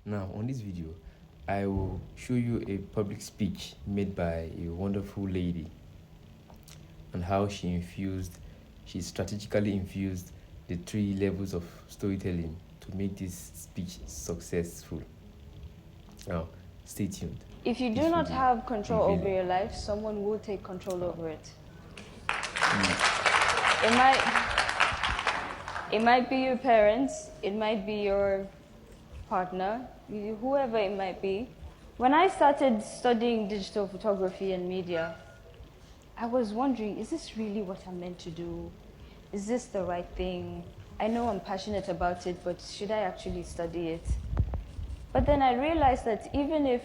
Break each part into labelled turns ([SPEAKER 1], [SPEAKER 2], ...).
[SPEAKER 1] Now, on this video, I will show you a public speech made by a wonderful lady and how she strategically infused the 3 levels of storytelling to make this speech successful. Now, stay tuned.
[SPEAKER 2] If you do not have control over your life, someone will take control over it. It might be your parents, it might be your partner, whoever it might be. When I started studying digital photography and media, I was wondering, is this really what I'm meant to do? Is this the right thing? I know I'm passionate about it, but should I actually study it? But then I realized that even if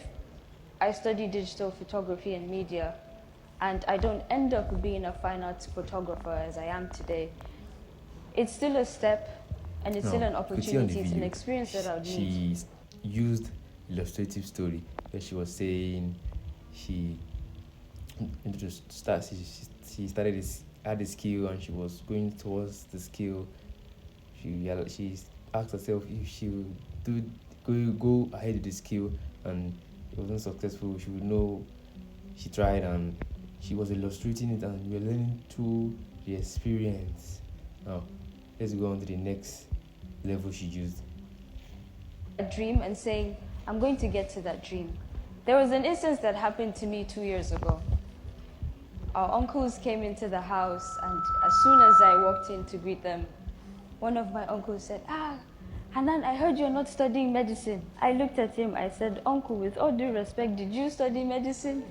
[SPEAKER 2] I study digital photography and media, and I don't end up being a fine arts photographer as I am today, it's still a step, and it's still an opportunity. It's an experience that I would need.
[SPEAKER 1] She used illustrative story where she was saying she had a skill and she was going towards the skill. She asked herself if she would go ahead with the skill and it wasn't successful. She would know she tried, and she was illustrating it, and we were learning through the experience. Now, let's go on to the next level she used.
[SPEAKER 2] A dream and saying, I'm going to get to that dream. There was an instance that happened to me 2 years ago. Our uncles came into the house, and as soon as I walked in to greet them, one of my uncles said, Hanan, I heard you're not studying medicine. I looked at him, I said, Uncle, with all due respect, did you study medicine?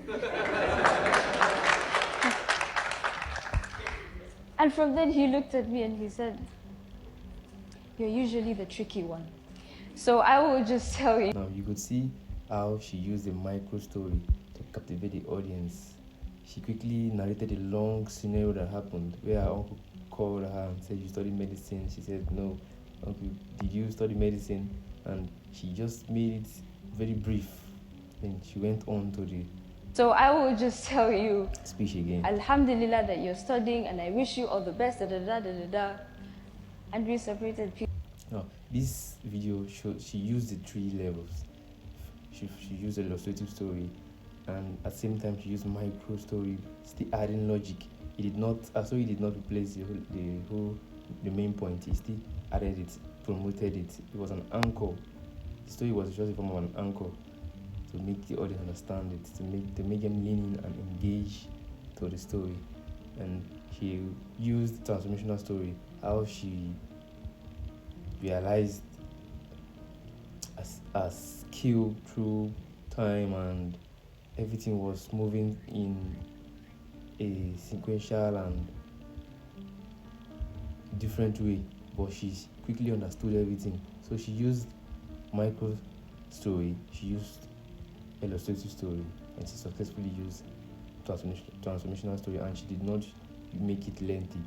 [SPEAKER 2] And from then he looked at me and he said, you're usually the tricky one. So I will just tell you.
[SPEAKER 1] Now you could see how she used a micro story to captivate the audience. She quickly narrated a long scenario that happened where her uncle called her and said, you study medicine? She said, no. Uncle, did you study medicine? And she just made it very brief. Then she went on to the
[SPEAKER 2] So I will just tell you,
[SPEAKER 1] speech again.
[SPEAKER 2] Alhamdulillah that you're studying, and I wish you all the best, And we separated people.
[SPEAKER 1] Now, this video she used the 3 levels. She used an illustrative story, and at the same time she used micro story, still adding logic. He did not replace the main point. He still added it, promoted it. It was an anchor. The story was just a form of an anchor to make the audience understand it, to make them lean in and engage to the story. And she used transformational story, how she realized a skill through time, and everything was moving in a sequential and different way, but she quickly understood everything. So she used micro story, she used illustrative story, and she successfully used transformational story, and she did not make it lengthy.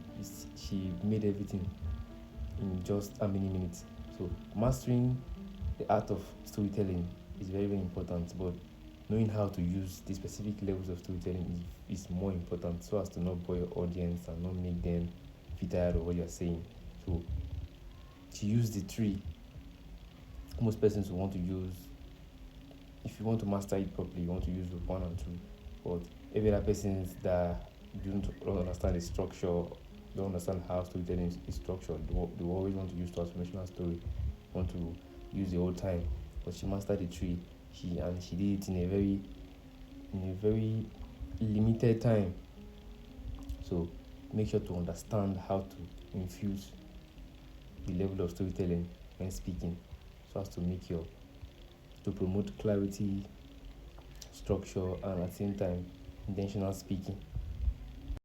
[SPEAKER 1] She made everything in just how many minutes. So mastering the art of storytelling is very, very important, but knowing how to use the specific levels of storytelling is more important, so as to not bore your audience and not make them feel tired of what you're saying. So to use the 3, most persons will want to use, if you want to master it properly, you want to use 1 and 2. But every other persons that don't understand the structure, don't understand how storytelling is structured, they always want to use transformational story, want to use the whole time. But she mastered the 3. She did it in a very limited time. So make sure to understand how to infuse the level of storytelling when speaking, so as to to promote clarity, structure, and at the same time intentional speaking.